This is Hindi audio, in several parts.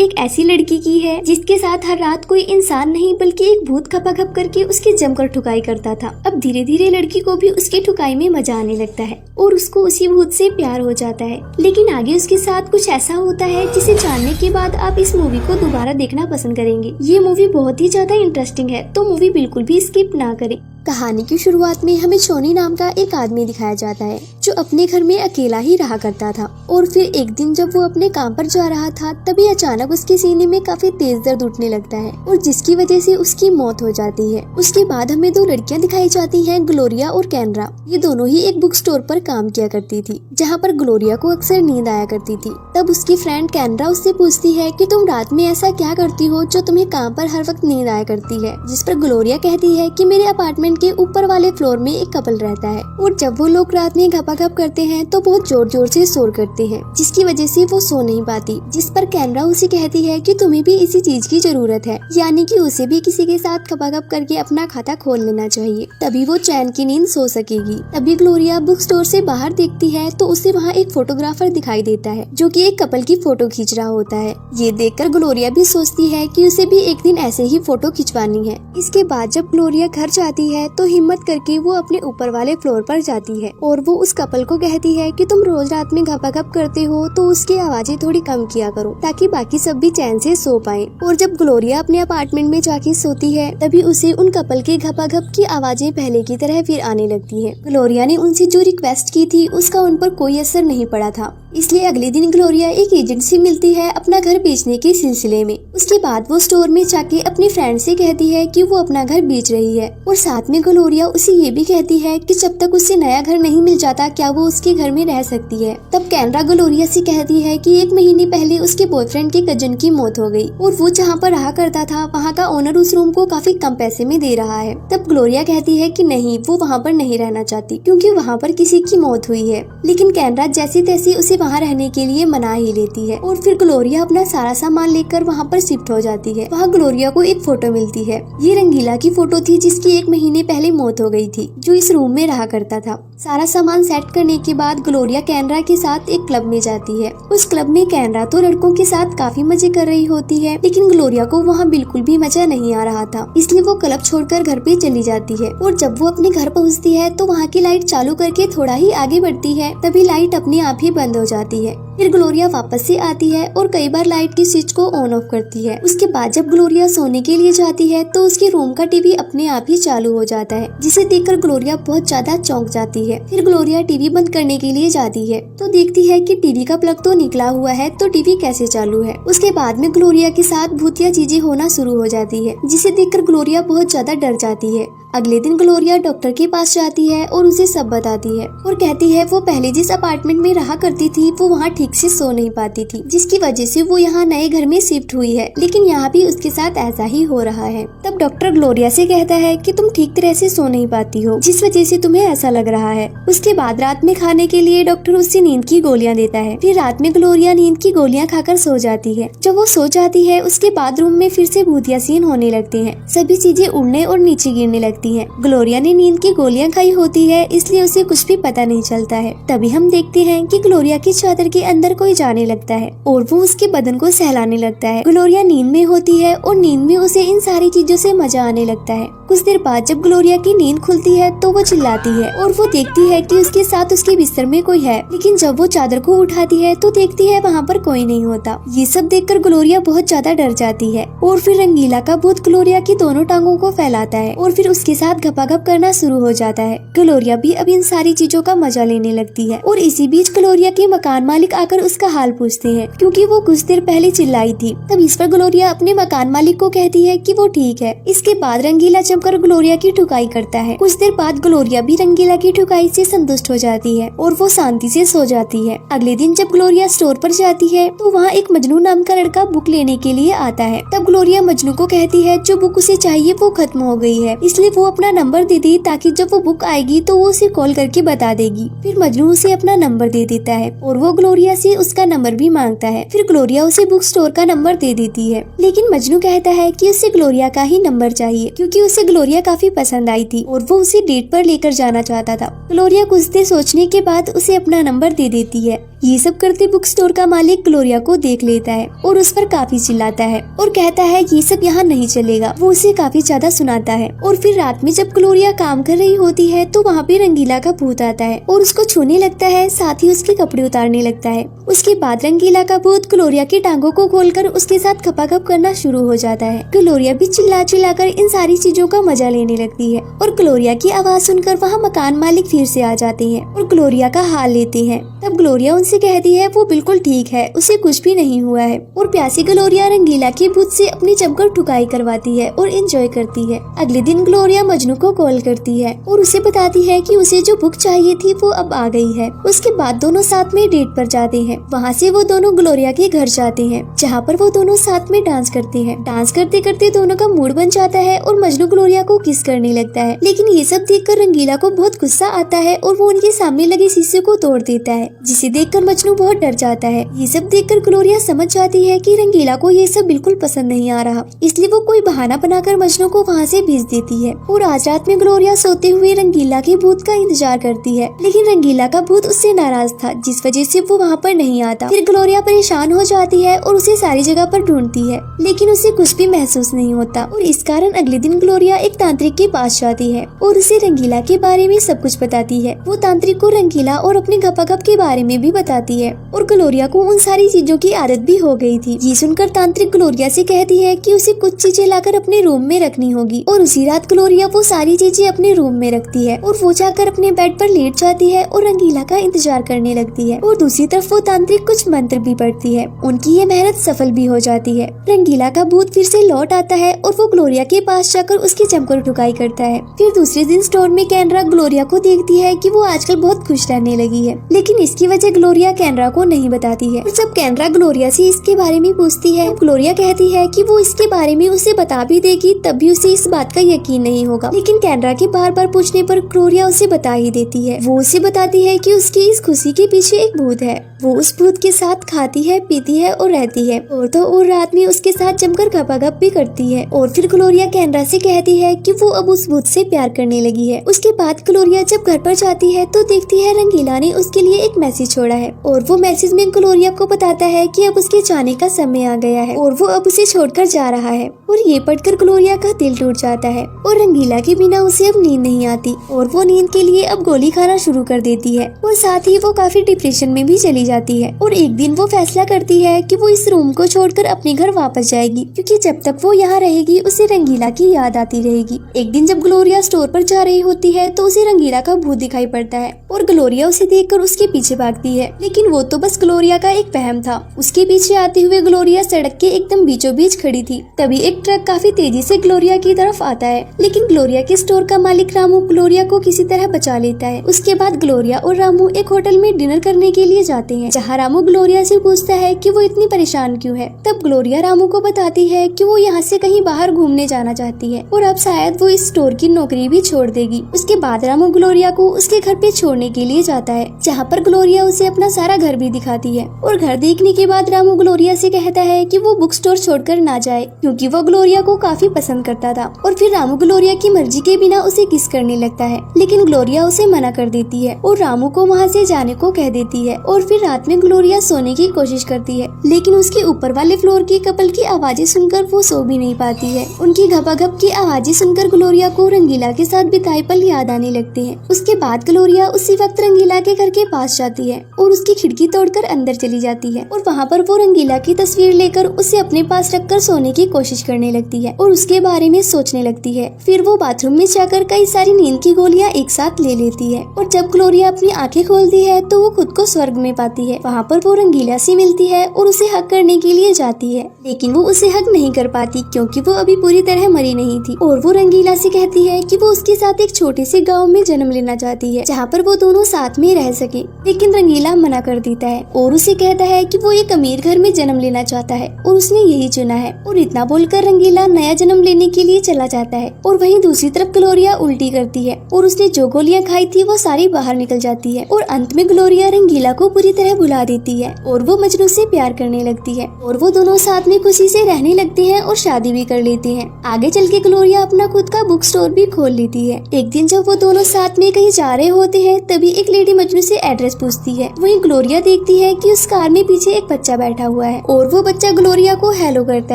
एक ऐसी लड़की की है जिसके साथ हर रात कोई इंसान नहीं बल्कि एक भूत खपाखप करके उसकी जमकर ठुकाई करता था। अब धीरे धीरे लड़की को भी उसकी ठुकाई में मजा आने लगता है और उसको उसी भूत से प्यार हो जाता है। लेकिन आगे उसके साथ कुछ ऐसा होता है जिसे जानने के बाद आप इस मूवी को दोबारा देखना पसंद करेंगे। ये मूवी बहुत ही ज्यादा इंटरेस्टिंग है, तो मूवी बिल्कुल भी स्किप ना करें। कहानी की शुरुआत में हमें शोनी नाम का एक आदमी दिखाया जाता है जो अपने घर में अकेला ही रहा करता था। और फिर एक दिन जब वो अपने काम पर जा रहा था तभी अचानक उसके सीने में काफी तेज दर्द उठने लगता है और जिसकी वजह से उसकी मौत हो जाती है। उसके बाद हमें दो लड़कियां दिखाई जाती हैं, ग्लोरिया और कैनरा। ये दोनों ही एक बुक स्टोर पर काम किया करती थी जहाँ पर ग्लोरिया को अक्सर नींद आया करती थी। तब उसकी फ्रेंड कैनरा उससे पूछती है कि तुम रात में ऐसा क्या करती हो जो तुम्हें काम पर हर वक्त नींद आया करती है। जिस पर ग्लोरिया कहती है कि मेरे अपार्टमेंट के ऊपर वाले फ्लोर में एक कपल रहता है और जब वो लोग रात में घपाघप करते हैं तो बहुत जोर जोर से शोर करते हैं जिसकी वजह से वो सो नहीं पाती। जिस पर कैनरा उसे कहती है कि तुम्हें भी इसी चीज की जरूरत है, यानी कि उसे भी किसी के साथ घपाघप करके अपना खाता खोल लेना चाहिए, तभी वो चैन की नींद सो सकेगी। तभी ग्लोरिया बुक स्टोर से बाहर देखती है तो उसे वहाँ एक फोटोग्राफर दिखाई देता है जो कि एक कपल की फोटो खींच रहा होता है। ये देखकर ग्लोरिया भी सोचती है कि उसे भी एक दिन ऐसे ही फोटो खिंचवानी है। इसके बाद जब ग्लोरिया घर जाती है तो हिम्मत करके वो अपने ऊपर वाले फ्लोर पर जाती है और वो उस कपल को कहती है कि तुम रोज रात में घपाघप करते हो तो उसकी आवाजें थोड़ी कम किया करो ताकि बाकी सब भी चैन से सो पाए। और जब ग्लोरिया अपने अपार्टमेंट में जाके सोती है तभी उसे उन कपल के घपाघप की आवाजें पहले की तरह फिर आने लगती है। ग्लोरिया ने उनसे जो रिक्वेस्ट की थी उसका उन पर कोई असर नहीं पड़ा था, इसलिए अगले दिन ग्लोरिया एक एजेंट से मिलती है अपना घर बेचने के सिलसिले में। उसके बाद वो स्टोर में जाके अपनी फ्रेंड से कहती है कि वो अपना घर बेच रही है और साथ में ग्लोरिया उसे ये भी कहती है कि जब तक उसे नया घर नहीं मिल जाता क्या वो उसके घर में रह सकती है। तब कैनरा ग्लोरिया से कहती है कि 1 महीने पहले उसके बॉयफ्रेंड के कजन की मौत हो गई और वो जहाँ पर रहा करता था वहाँ का ओनर उस रूम को काफी कम पैसे में दे रहा है। तब ग्लोरिया कहती है कि नहीं, वो वहाँ पर नहीं रहना चाहती क्योंकि वहाँ पर किसी की मौत हुई है। लेकिन कैनरा जैसी तैसी उसे वहाँ रहने के लिए मना ही लेती है और फिर ग्लोरिया अपना सारा सामान लेकर वहाँ पर शिफ्ट हो जाती है। वहाँ ग्लोरिया को एक फोटो मिलती है। ये रंगीला की फोटो थी जिसकी 1 महीने पहले मौत हो गई थी, जो इस रूम में रहा करता था। सारा सामान सेट करने के बाद ग्लोरिया कैनरा के साथ एक क्लब में जाती है। उस क्लब में कैनरा तो लड़कों के साथ काफी मजे कर रही होती है, लेकिन ग्लोरिया को वहाँ बिल्कुल भी मजा नहीं आ रहा था, इसलिए वो क्लब छोड़कर घर पे चली जाती है। और जब वो अपने घर पहुँचती है तो वहाँ की लाइट चालू करके थोड़ा ही आगे बढ़ती है, तभी लाइट अपने आप ही बंद हो जाती है। फिर ग्लोरिया वापस से आती है और कई बार लाइट की स्विच को ऑन ऑफ करती है। उसके बाद जब ग्लोरिया सोने के लिए जाती है तो उसके रूम का टीवी अपने आप ही चालू हो जाता है, जिसे देखकर ग्लोरिया बहुत ज्यादा चौंक जाती है। फिर ग्लोरिया टीवी बंद करने के लिए जाती है तो देखती है कि टीवी का प्लग तो निकला हुआ है, तो टीवी कैसे चालू है। उसके बाद में ग्लोरिया के साथ भूतिया चीजें होना शुरू हो जाती है, जिसे देखकर ग्लोरिया बहुत ज्यादा डर जाती है। अगले दिन ग्लोरिया डॉक्टर के पास जाती है और उसे सब बताती है और कहती है वो पहले जिस अपार्टमेंट में रहा करती थी वो वहाँ ठीक से सो नहीं पाती थी, जिसकी वजह से वो यहाँ नए घर में शिफ्ट हुई है, लेकिन यहाँ भी उसके साथ ऐसा ही हो रहा है। तब डॉक्टर ग्लोरिया से कहता है कि तुम ठीक तरह से सो नहीं पाती हो, जिस वजह से तुम्हें ऐसा लग रहा है। उसके बाद रात में खाने के लिए डॉक्टर उससे नींद की गोलियां देता है। फिर रात में ग्लोरिया नींद की गोलियां खाकर सो जाती है। जब वो सो जाती है उसके बाद रूम में फिर से भूतिया सीन होने लगते हैं, सभी चीजें उड़ने और नीचे गिरने लगती है। ग्लोरिया ने नींद की गोलियां खाई होती है, इसलिए उसे कुछ भी पता नहीं चलता है। तभी हम देखते हैं कि ग्लोरिया की चादर के अंदर कोई जाने लगता है और वो उसके बदन को सहलाने लगता है। ग्लोरिया नींद में होती है और नींद में उसे इन सारी चीजों से मजा आने लगता है। कुछ देर बाद जब ग्लोरिया की नींद खुलती है तो वो चिल्लाती है और वो देखती है कि उसके साथ उसके बिस्तर में कोई है, लेकिन जब वो चादर को उठाती है तो देखती है वहाँ पर कोई नहीं होता। ये सब देखकर ग्लोरिया बहुत ज्यादा डर जाती है और फिर रंगीला का भूत ग्लोरिया की दोनों टांगों को फैलाता है और फिर उसके साथ घपाघप करना शुरू हो जाता है। ग्लोरिया भी अब इन सारी चीजों का मजा लेने लगती है और इसी बीच ग्लोरिया के मकान मालिक आकर उसका हाल पूछते हैं, क्योंकि वो कुछ देर पहले चिल्लाई थी। तब इस पर ग्लोरिया अपने मकान मालिक को कहती है कि वो ठीक है। इसके बाद रंगीला जमकर ग्लोरिया की ठुकाई करता है। कुछ देर बाद ग्लोरिया भी रंगीला की ठुकाई से संतुष्ट हो जाती है और वो शांति से सो जाती है। अगले दिन जब ग्लोरिया स्टोर पर जाती है तो वहाँ एक मजनू नाम का लड़का बुक लेने के लिए आता है। तब ग्लोरिया मजनू को कहती है जो बुक उसे चाहिए वो खत्म हो गई है, इसलिए वो अपना नंबर दे दी ताकि जब वो बुक आएगी तो वो उसे कॉल करके बता देगी। फिर मजनू उसे अपना नंबर दे देता है और वो ग्लोरिया से उसका नंबर भी मांगता है। फिर ग्लोरिया उसे बुक स्टोर का नंबर दे देती है, लेकिन मजनू कहता है कि उसे ग्लोरिया का ही नंबर चाहिए क्योंकि उसे ग्लोरिया काफी पसंद आई थी और वो उसे डेट पर लेकर जाना चाहता था। ग्लोरिया कुछ देर सोचने के बाद उसे अपना नंबर दे देती है, ये सब करते बुक स्टोर का मालिक ग्लोरिया को देख लेता है और उस पर काफी चिल्लाता है और कहता है ये सब यहाँ नहीं चलेगा। वो उसे काफी ज्यादा सुनाता है। और फिर रात में जब ग्लोरिया काम कर रही होती है तो वहाँ पे रंगीला का भूत आता है और उसको छूने लगता है, साथ ही उसके कपड़े उतारने लगता है। उसके बाद रंगीला का भूत ग्लोरिया की टांगों को खोलकर उसके साथ खपाखप करना शुरू हो जाता है। ग्लोरिया भी चिल्ला चिल्लाकर इन सारी चीजों का मजा लेने लगती है और ग्लोरिया की आवाज सुनकर वहाँ मकान मालिक फिर से आ जाते हैं और ग्लोरिया का हाल लेते हैं। तब ग्लोरिया उनसे कहती है वो बिल्कुल ठीक है, उसे कुछ भी नहीं हुआ है। और प्यासी ग्लोरिया रंगीला के भूत से अपनी जमकर ठुकाई करवाती है और एंजॉय करती है। अगले दिन ग्लोरिया मजनू को कॉल करती है और उसे बताती है कि उसे जो बुक चाहिए थी वो अब आ गई है। उसके बाद दोनों साथ में डेट पर जाते हैं। वहाँ से वो दोनों ग्लोरिया के घर जाते हैं जहाँ पर वो दोनों साथ में डांस करते हैं। डांस करते करते दोनों का मूड बन जाता है और मजनू ग्लोरिया को किस करने लगता है। लेकिन ये सब देखकर रंगीला को बहुत गुस्सा आता है और वो उनके सामने लगे शीशे को तोड़ देता है, जिसे देखकर मजनू बहुत डर जाता है। ये सब देखकर ग्लोरिया समझ जाती है कि रंगीला को ये सब बिल्कुल पसंद नहीं आ रहा, इसलिए वो कोई बहाना बनाकर मजनू को वहाँ से भेज देती है। और आज रात में ग्लोरिया सोते हुए रंगीला के भूत का इंतजार करती है, लेकिन रंगीला का भूत उससे नाराज था, जिस वजह से वो वहाँ पर नहीं आता। फिर ग्लोरिया परेशान हो जाती है और उसे सारी जगह पर ढूंढती है, लेकिन उसे कुछ भी महसूस नहीं होता। और इस कारण अगले दिन ग्लोरिया एक तांत्रिक के पास जाती है और उसे रंगीला के बारे में सब कुछ बताती है। वो तांत्रिक को रंगीला और अपने खपाखप के बारे में भी बताती है और ग्लोरिया को उन सारी चीजों की आदत भी हो गई थी। ये सुनकर तांत्रिक ग्लोरिया से कहती है कि उसे कुछ चीजें लाकर अपने रूम में रखनी होगी। और उसी रात ग्लोरिया वो सारी चीजें अपने रूम में रखती है और वो जाकर अपने बेड पर लेट जाती है और रंगीला का इंतजार करने लगती है। और दूसरी तरफ वो तांत्रिक कुछ मंत्र भी पढ़ती है। उनकी ये मेहनत सफल भी हो जाती है। रंगीला का भूत फिर से लौट आता है और वो ग्लोरिया के पास जाकर उसकी जमकर ठुकाई करता है। फिर दूसरे दिन स्टोर में कैनरा ग्लोरिया को देखती है कि वो आजकल बहुत खुश रहने लगी है, लेकिन इसकी वजह ग्लोरिया कैनरा को नहीं बताती है। और जब कैनरा ग्लोरिया से इसके बारे में पूछती है, ग्लोरिया कहती है कि वो इसके बारे में उसे बता भी देगी तब भी उसे इस बात का यकीन नहीं होगा। लेकिन कैनरा के बार बार पूछने पर ग्लोरिया उसे बता ही देती है। वो उसे बताती है कि उसकी इस खुशी के पीछे एक भूत है। वो उस भूत के साथ खाती है, पीती है और रहती है और तो और रात में उसके साथ जमकर खपाखप भी करती है। और फिर ग्लोरिया कैनरा से कहती है कि वो अब उस भूत से प्यार करने लगी है। उसके बाद ग्लोरिया जब घर पर जाती है तो देखती है रंगीला ने उसके लिए एक मैसेज छोड़ा है और वो मैसेज में ग्लोरिया को बताता है कि अब उसके जाने का समय आ गया है और वो अब उसे छोड़कर जा रहा है। और ये पढ़कर ग्लोरिया का दिल टूट जाता है और रंगीला के बिना उसे अब नींद नहीं आती और वो नींद के लिए अब गोली खाना शुरू कर देती है और साथ ही वो काफी डिप्रेशन में भी चली जाती है। और एक दिन वो फैसला करती है कि वो इस रूम को छोड़कर अपने घर वापस जाएगी, क्योंकि जब तक वो यहाँ रहेगी उसे रंगीला की याद आती रहेगी। एक दिन जब ग्लोरिया स्टोर पर जा रही होती है तो उसे रंगीला का भूत दिखाई पड़ता है और ग्लोरिया उसे देखकर उसके पीछे भागती है, लेकिन वो तो बस ग्लोरिया का एक वहम था। उसके पीछे आते हुए ग्लोरिया सड़क के एकदम बीचों बीच खड़ी थी। तभी एक ट्रक काफी तेजी से ग्लोरिया की तरफ आता है, लेकिन ग्लोरिया के स्टोर का मालिक रामू ग्लोरिया को किसी तरह बचा लेता है। उसके बाद ग्लोरिया और रामू एक होटल में डिनर करने के लिए जाते हैं, जहाँ रामू ग्लोरिया से पूछता है कि वो इतनी परेशान क्यों है। तब ग्लोरिया रामू को बताती है कि वो यहाँ से कहीं बाहर घूमने जाना चाहती है और अब शायद वो इस स्टोर की नौकरी भी छोड़ देगी। उसके बाद रामू ग्लोरिया को उसके घर पे छोड़ने के लिए जाता है, जहाँ पर ग्लोरिया उसे अपना सारा घर भी दिखाती है। और घर देखने के बाद रामू ग्लोरिया से कहता है कि वो बुक स्टोर छोड़कर ना जाए, क्योंकि वो ग्लोरिया को काफी पसंद करता था। और फिर रामू ग्लोरिया की मर्जी के बिना उसे किस करने लगता है, लेकिन ग्लोरिया उसे मना कर देती है और रामू को वहाँ से जाने को कह देती है। और फिर रात में ग्लोरिया सोने की कोशिश करती है, लेकिन उसके ऊपर वाले फ्लोर की कपल की आवाजें सुनकर वो सो भी नहीं पाती है। उनकी घपाघप की आवाजें सुनकर ग्लोरिया को रंगीला के साथ बिताए पल याद आने लगते हैं। उसके बाद ग्लोरिया उसी वक्त रंगीला के घर के पास जाती है और उसकी खिड़की तोड़कर अंदर चली जाती है और वहाँ पर वो रंगीला की तस्वीर लेकर उसे अपने पास रखकर सोने की कोशिश करने लगती है और उसके बारे में सोचने लगती है। फिर वो बाथरूम में जाकर कई सारी नींद की गोलियां एक साथ ले लेती है और जब ग्लोरिया अपनी आंखें खोलती है तो वो खुद को स्वर्ग में पाती है। वहाँ पर वो रंगीला से मिलती है और उसे हक करने के लिए जाती है, लेकिन वो उसे हक नहीं कर पाती क्योंकि वो अभी पूरी तरह मरी नहीं थी। और वो रंगीला से कहती है कि वो उसके साथ एक छोटे से गाँव में जन्म लेना चाहती है, जहाँ पर वो दोनों साथ में रह सके। लेकिन रंगीला मना कर देता है और उसे कहता है कि वो एक अमीर घर में जन्म लेना चाहता है और उसने यही चुना है। और इतना बोलकर रंगीला नया जन्म लेने के लिए चला जाता है। और वहीं दूसरी तरफ ग्लोरिया उल्टी करती है और उसने जो गोलियां खाई थी वो सारी बाहर निकल जाती है और अंत में ग्लोरिया रंगीला को पूरी तरह वह बुला देती है और वो मजनू से प्यार करने लगती है और वो दोनों साथ में खुशी से रहने लगते हैं और शादी भी कर लेते हैं। आगे चल के ग्लोरिया अपना खुद का बुक स्टोर भी खोल लेती है। एक दिन जब वो दोनों साथ में कहीं जा रहे होते हैं तभी एक लेडी मजनू से एड्रेस पूछती है। वहीं ग्लोरिया देखती है कि उस कार में पीछे एक बच्चा बैठा हुआ है और वो बच्चा ग्लोरिया को हेलो करता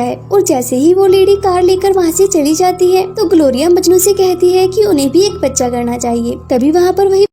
है और जैसे ही वो लेडी कार लेकर वहाँ से चली जाती है तो ग्लोरिया मजनू से कहती है कि उन्हें भी एक बच्चा करना चाहिए। तभी वहाँ पर वही